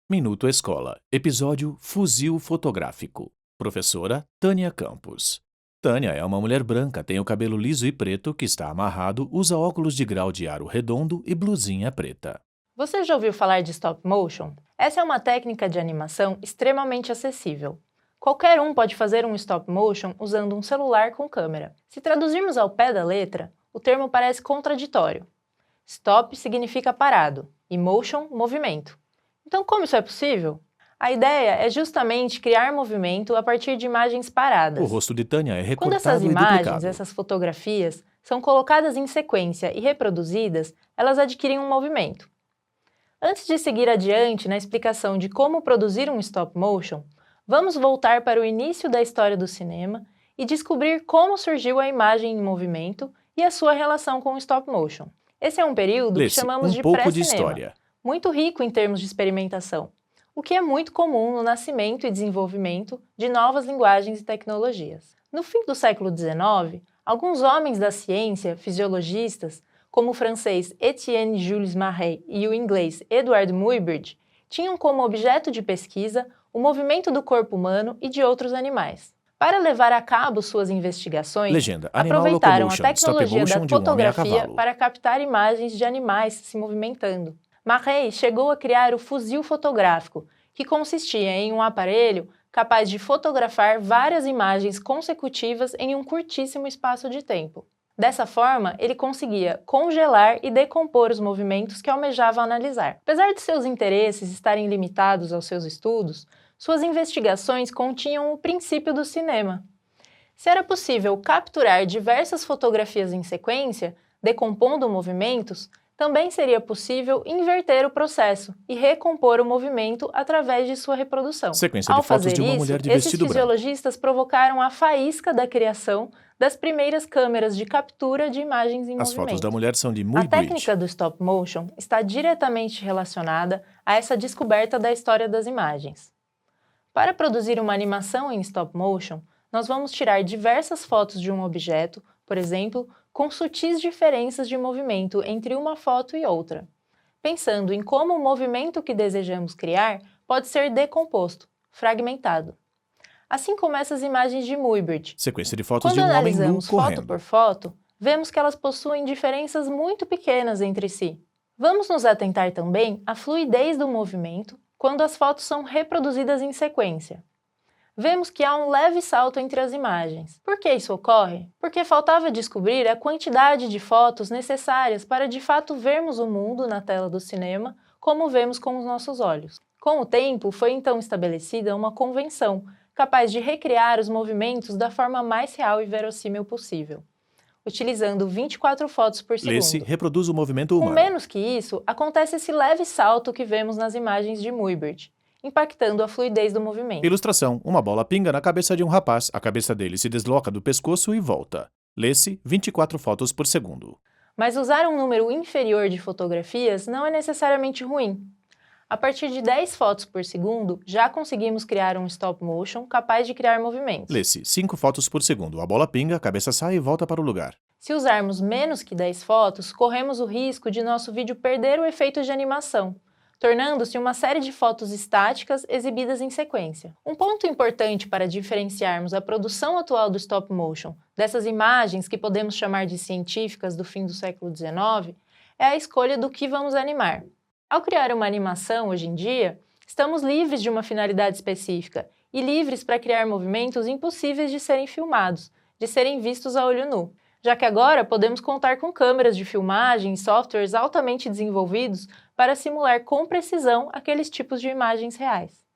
Minuto Escola, episódio Fuzil Fotográfico. Professora Tânia Campos. Tânia é uma mulher branca, tem o cabelo liso e preto, que está amarrado, usa óculos de grau de aro redondo e blusinha preta. Você já ouviu falar de stop motion? Essa é uma técnica de animação extremamente acessível. Qualquer um pode fazer um stop motion usando um celular com câmera. Se traduzirmos ao pé da letra, o termo parece contraditório. Stop significa parado e motion, movimento. Então, como isso é possível? A ideia é justamente criar movimento a partir de imagens paradas. O rosto de Tânia é Quando recortado essas e imagens, duplicado. essas fotografias, são colocadas em sequência e reproduzidas, elas adquirem um movimento. Antes de seguir adiante na explicação de como produzir um stop motion, vamos voltar para o início da história do cinema e descobrir como surgiu a imagem em movimento e a sua relação com o stop motion. Esse é um período que Lê-se chamamos um de pouco de pré-cinema, história. muito rico em termos de experimentação, o que é muito comum no nascimento e desenvolvimento de novas linguagens e tecnologias. No fim do século XIX, alguns homens da ciência, fisiologistas, como o francês Étienne Jules Marey e o inglês Edward Muybridge, tinham como objeto de pesquisa o movimento do corpo humano e de outros animais. Para levar a cabo suas investigações, Legenda: Animal aproveitaram a Locomotion, stop tecnologia motion da de um homem a fotografia cavalo. para captar imagens de animais se movimentando. Marey chegou a criar o fuzil fotográfico, que consistia em um aparelho capaz de fotografar várias imagens consecutivas em um curtíssimo espaço de tempo. Dessa forma, ele conseguia congelar e decompor os movimentos que almejava analisar. Apesar de seus interesses estarem limitados aos seus estudos, suas investigações continham o princípio do cinema. Se era possível capturar diversas fotografias em sequência, decompondo movimentos, também seria possível inverter o processo e recompor o movimento através de sua reprodução. Sequência Ao de fotos fazer de uma isso, mulher de esses vestido branco. fisiologistas provocaram a faísca da criação das primeiras câmeras de captura de imagens em As movimento. fotos da mulher são de A Muybridge. técnica do stop motion está diretamente relacionada a essa descoberta da história das imagens. Para produzir uma animação em stop motion, nós vamos tirar diversas fotos de um objeto, por exemplo, com sutis diferenças de movimento entre uma foto e outra, pensando em como o movimento que desejamos criar pode ser decomposto, fragmentado. Assim como essas imagens de Muybridge. Sequência de fotos Quando de um homem nu analisamos foto correndo. por foto, vemos que elas possuem diferenças muito pequenas entre si. Vamos nos atentar também à fluidez do movimento quando as fotos são reproduzidas em sequência. Vemos que há um leve salto entre as imagens. Por que isso ocorre? Porque faltava descobrir a quantidade de fotos necessárias para de fato vermos o mundo na tela do cinema como vemos com os nossos olhos. Com o tempo, foi então estabelecida uma convenção capaz de recriar os movimentos da forma mais real e verossímil possível, utilizando 24 fotos por Lê-se: segundo. reproduz o movimento Com humano. menos que isso, acontece esse leve salto que vemos nas imagens de Muybridge, impactando a fluidez do movimento. Ilustração: uma bola pinga na cabeça de um rapaz, a cabeça dele se desloca do pescoço e volta. Lê-se: 24 fotos por segundo. Mas usar um número inferior de fotografias não é necessariamente ruim. A partir de 10 fotos por segundo, já conseguimos criar um stop motion capaz de criar movimentos. Lê-se: 5 fotos por segundo. A bola pinga, a cabeça sai e volta para o lugar. Se usarmos menos que 10 fotos, corremos o risco de nosso vídeo perder o efeito de animação, tornando-se uma série de fotos estáticas exibidas em sequência. Um ponto importante para diferenciarmos a produção atual do stop motion dessas imagens que podemos chamar de científicas do fim do século XIX é a escolha do que vamos animar. Ao criar uma animação hoje em dia, estamos livres de uma finalidade específica e livres para criar movimentos impossíveis de serem filmados, de serem vistos a olho nu, já que agora podemos contar com câmeras de filmagem e softwares altamente desenvolvidos para simular com precisão aqueles tipos de imagens reais.